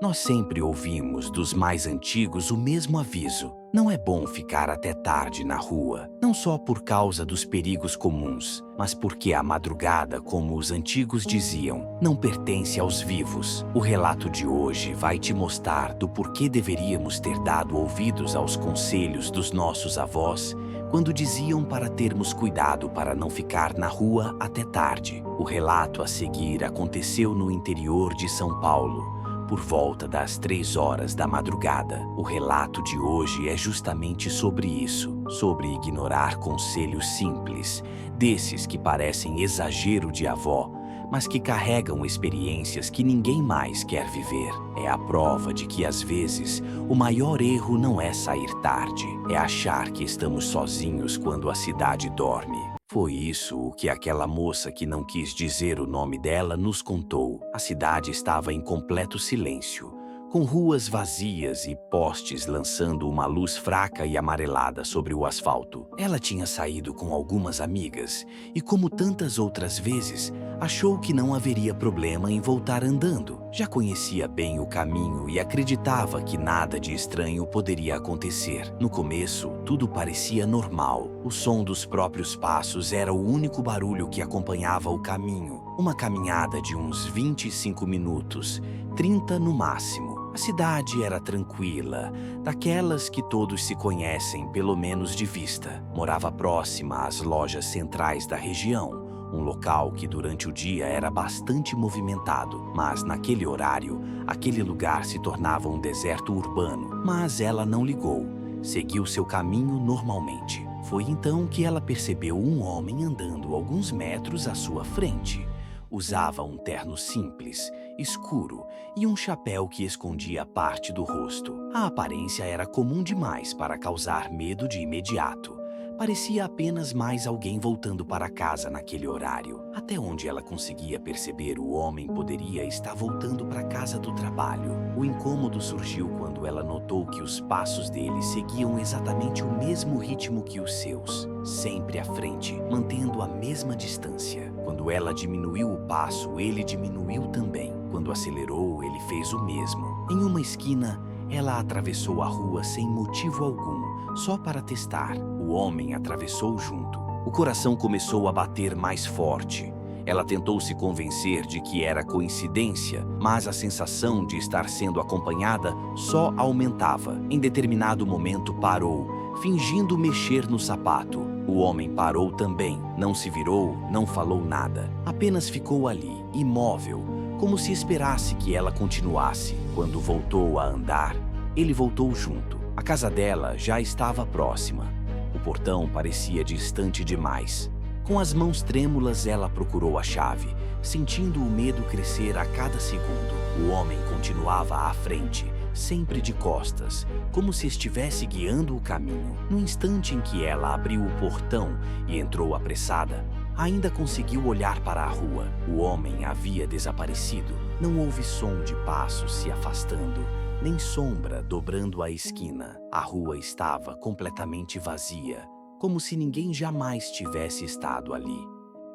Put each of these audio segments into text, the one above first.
Nós sempre ouvimos dos mais antigos o mesmo aviso: não é bom ficar até tarde na rua, não só por causa dos perigos comuns, mas porque a madrugada, como os antigos diziam, não pertence aos vivos. O relato de hoje vai te mostrar do porquê deveríamos ter dado ouvidos aos conselhos dos nossos avós quando diziam para termos cuidado para não ficar na rua até tarde. O relato a seguir aconteceu no interior de São Paulo, por volta das 3 horas da madrugada. O relato de hoje é justamente sobre isso, sobre ignorar conselhos simples, desses que parecem exagero de avó, mas que carregam experiências que ninguém mais quer viver. É a prova de que, às vezes, o maior erro não é sair tarde, é achar que estamos sozinhos quando a cidade dorme. Foi isso o que aquela moça que não quis dizer o nome dela nos contou. A cidade estava em completo silêncio, com ruas vazias e postes lançando uma luz fraca e amarelada sobre o asfalto. Ela tinha saído com algumas amigas e, como tantas outras vezes, achou que não haveria problema em voltar andando. Já conhecia bem o caminho e acreditava que nada de estranho poderia acontecer. No começo, tudo parecia normal. O som dos próprios passos era o único barulho que acompanhava o caminho. Uma caminhada de uns 25 minutos, 30 no máximo. A cidade era tranquila, daquelas que todos se conhecem, pelo menos de vista. Morava próxima às lojas centrais da região, um local que durante o dia era bastante movimentado, mas naquele horário, aquele lugar se tornava um deserto urbano. Mas ela não ligou, seguiu seu caminho normalmente. Foi então que ela percebeu um homem andando alguns metros à sua frente. Usava um terno simples, escuro e um chapéu que escondia parte do rosto. A aparência era comum demais para causar medo de imediato. Parecia apenas mais alguém voltando para casa naquele horário. Até onde ela conseguia perceber, o homem poderia estar voltando para casa do trabalho. O incômodo surgiu quando ela notou que os passos dele seguiam exatamente o mesmo ritmo que os seus, sempre à frente, mantendo a mesma distância. Quando ela diminuiu o passo, ele diminuiu também. Quando acelerou, ele fez o mesmo. Em uma esquina, ela atravessou a rua sem motivo algum, só para testar. O homem atravessou junto. O coração começou a bater mais forte. Ela tentou se convencer de que era coincidência, mas a sensação de estar sendo acompanhada só aumentava. Em determinado momento parou, fingindo mexer no sapato. O homem parou também, não se virou, não falou nada. Apenas ficou ali, imóvel, como se esperasse que ela continuasse. Quando voltou a andar, ele voltou junto. A casa dela já estava próxima. O portão parecia distante demais. Com as mãos trêmulas, ela procurou a chave, sentindo o medo crescer a cada segundo. O homem continuava à frente, sempre de costas, como se estivesse guiando o caminho. No instante em que ela abriu o portão e entrou apressada, ainda conseguiu olhar para a rua. O homem havia desaparecido. Não houve som de passos se afastando, nem sombra dobrando a esquina. A rua estava completamente vazia, como se ninguém jamais tivesse estado ali.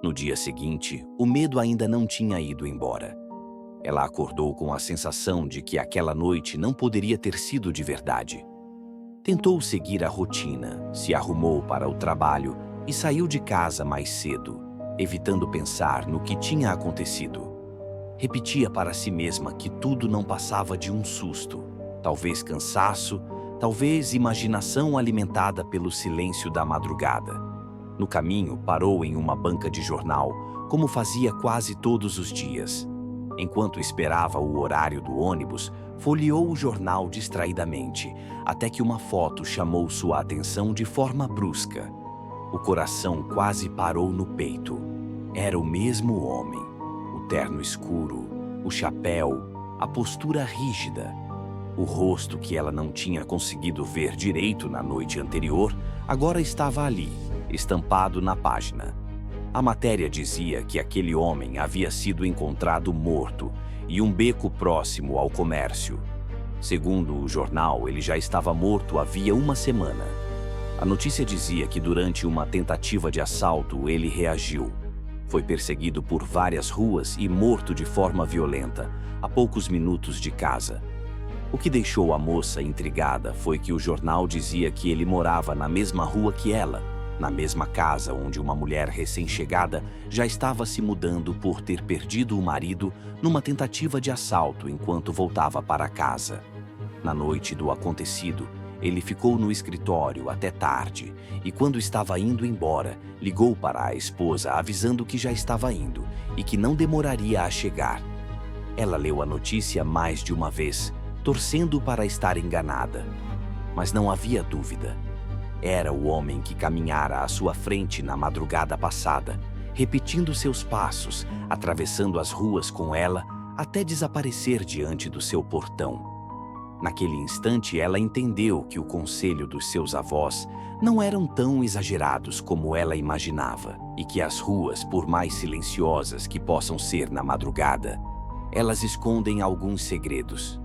No dia seguinte, o medo ainda não tinha ido embora. Ela acordou com a sensação de que aquela noite não poderia ter sido de verdade. Tentou seguir a rotina, se arrumou para o trabalho e saiu de casa mais cedo, evitando pensar no que tinha acontecido. Repetia para si mesma que tudo não passava de um susto, talvez cansaço, talvez imaginação alimentada pelo silêncio da madrugada. No caminho, parou em uma banca de jornal, como fazia quase todos os dias. Enquanto esperava o horário do ônibus, folheou o jornal distraidamente, até que uma foto chamou sua atenção de forma brusca. O coração quase parou no peito. Era o mesmo homem. O terno escuro, o chapéu, a postura rígida. O rosto que ela não tinha conseguido ver direito na noite anterior, agora estava ali, estampado na página. A matéria dizia que aquele homem havia sido encontrado morto em um beco próximo ao comércio. Segundo o jornal, ele já estava morto havia uma semana. A notícia dizia que durante uma tentativa de assalto ele reagiu. Foi perseguido por várias ruas e morto de forma violenta, a poucos minutos de casa. O que deixou a moça intrigada foi que o jornal dizia que ele morava na mesma rua que ela, na mesma casa onde uma mulher recém-chegada já estava se mudando por ter perdido o marido numa tentativa de assalto enquanto voltava para casa. Na noite do acontecido, ele ficou no escritório até tarde e, quando estava indo embora, ligou para a esposa avisando que já estava indo e que não demoraria a chegar. Ela leu a notícia mais de uma vez, torcendo para estar enganada. Mas não havia dúvida. Era o homem que caminhara à sua frente na madrugada passada, repetindo seus passos, atravessando as ruas com ela, até desaparecer diante do seu portão. Naquele instante, ela entendeu que o conselho dos seus avós não eram tão exagerados como ela imaginava, e que as ruas, por mais silenciosas que possam ser na madrugada, elas escondem alguns segredos.